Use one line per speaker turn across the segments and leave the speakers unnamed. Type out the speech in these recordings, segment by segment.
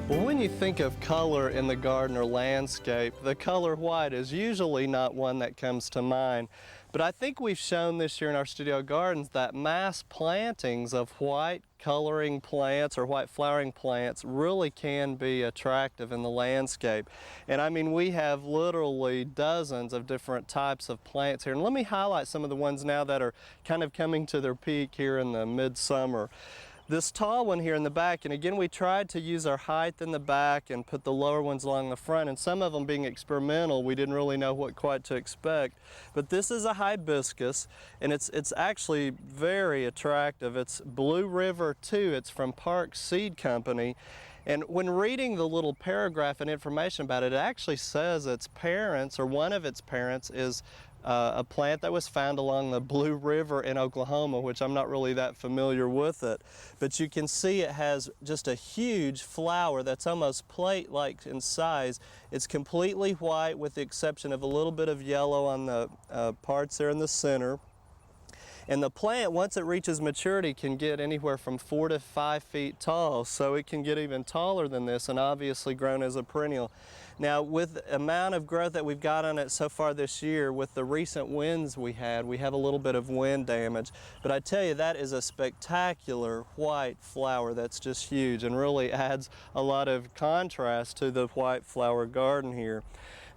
Well, when you think of color in the garden or landscape, the color white is usually not one that comes to mind. But I think we've shown this year in our studio gardens that mass plantings of white coloring plants or white flowering plants really can be attractive in the landscape. And I mean, we have literally dozens of different types of plants here. And let me highlight some of the ones now that are kind of coming to their peak here in the midsummer. This tall one here in the back, and again we tried to use our height in the back and put the lower ones along the front, and some of them being experimental, we didn't really know what quite to expect. But this is a hibiscus, and it's actually very attractive. It's Blue River 2, it's from Park Seed Company. And when reading the little paragraph and information about it, it actually says its parents, or one of its parents, is a plant that was found along the Blue River in Oklahoma, which I'm not really that familiar with it. But you can see it has just a huge flower that's almost plate-like in size. It's completely white with the exception of a little bit of yellow on the parts there in the center. And the plant, once it reaches maturity, can get anywhere from 4 to 5 feet tall, so it can get even taller than this and obviously grown as a perennial. Now, with the amount of growth that we've got on it so far this year, with the recent winds we have a little bit of wind damage. But I tell you, that is a spectacular white flower that's just huge and really adds a lot of contrast to the white flower garden here.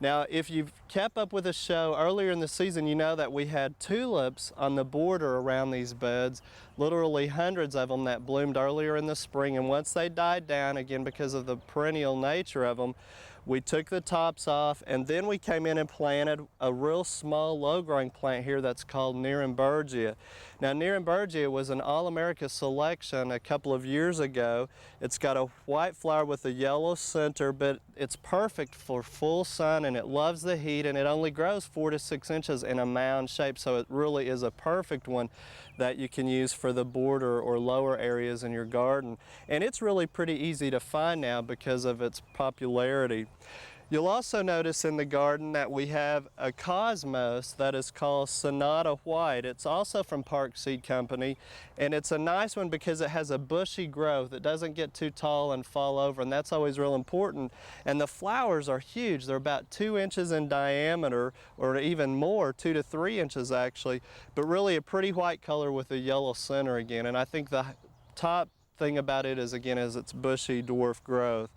Now, if you've kept up with the show earlier in the season, you know that we had tulips on the border around these beds, literally hundreds of them that bloomed earlier in the spring, and once they died down, again because of the perennial nature of them, we took the tops off, and then we came in and planted a real small low-growing plant here that's called Nirenbergia. Now, Nirenbergia was an All-America selection a couple of years ago. It's got a white flower with a yellow center, but it's perfect for full sun, and it loves the heat, and it only grows 4 to 6 inches in a mound shape, so it really is a perfect one that you can use for the border or lower areas in your garden. And it's really pretty easy to find now because of its popularity. You'll also notice in the garden that we have a cosmos that is called Sonata White. It's also from Park Seed Company, and it's a nice one because it has a bushy growth. It doesn't get too tall and fall over, and that's always real important. And the flowers are huge. They're about 2 inches in diameter, or even more, 2 to 3 inches actually, but really a pretty white color with a yellow center again. And I think the top thing about it is, again, is its bushy dwarf growth.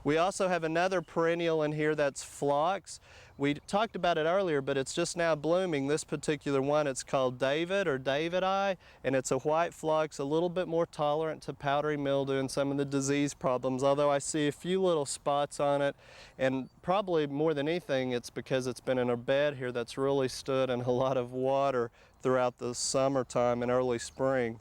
We also have another perennial in here that's phlox. We talked about it earlier, but it's just now blooming. This particular one, it's called David or David-eye, and it's a white phlox, a little bit more tolerant to powdery mildew and some of the disease problems, although I see a few little spots on it, and probably more than anything, it's because it's been in a bed here that's really stood in a lot of water throughout the summertime and early spring.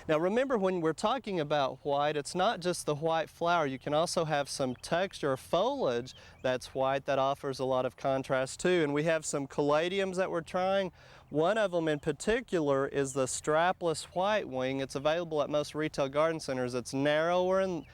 Now remember, when we're talking about white, it's not just the white flower. You can also have some texture or foliage that's white that offers a lot of contrast too. And we have some caladiums that we're trying. One of them in particular is the strapless white wing. It's available at most retail garden centers. It's narrower in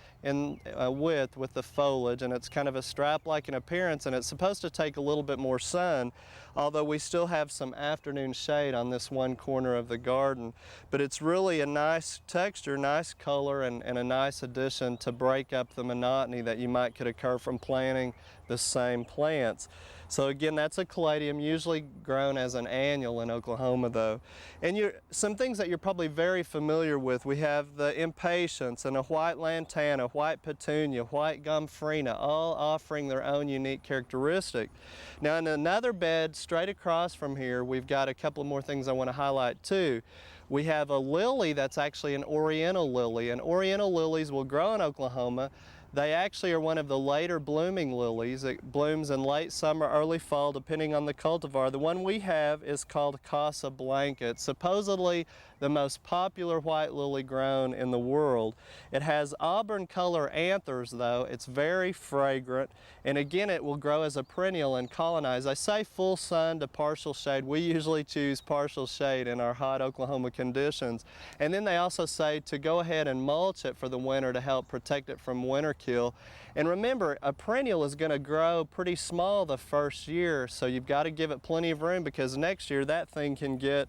width with the foliage, and it's kind of a strap-like in appearance, and it's supposed to take a little bit more sun, although we still have some afternoon shade on this one corner of the garden. But it's really a nice texture, nice color, and a nice addition to break up the monotony that could occur from planting the same plants. So again, that's a caladium, usually grown as an annual in Oklahoma though. And some things that you're probably very familiar with, we have the impatiens and a white lantana, white petunia, white gomphrena, all offering their own unique characteristic. Now in another bed straight across from here, we've got a couple more things I want to highlight too. We have a lily that's actually an oriental lily, and oriental lilies will grow in Oklahoma. They actually are one of the later blooming lilies. It blooms in late summer, early fall, depending on the cultivar. The one we have is called Casablanca. It's supposedly the most popular white lily grown in the world. It has auburn color anthers though. It's very fragrant, and again it will grow as a perennial and colonize. I say full sun to partial shade. We usually choose partial shade in our hot Oklahoma conditions. And then they also say to go ahead and mulch it for the winter to help protect it from winter kill. And remember, a perennial is going to grow pretty small the first year, so you've got to give it plenty of room, because next year that thing can get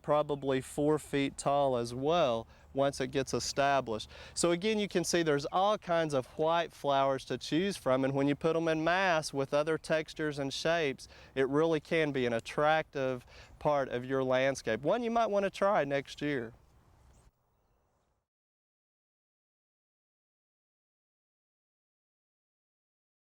probably 4 feet tall as well, once it gets established. So again, you can see there's all kinds of white flowers to choose from, and when you put them in mass with other textures and shapes, it really can be an attractive part of your landscape. One you might want to try next year.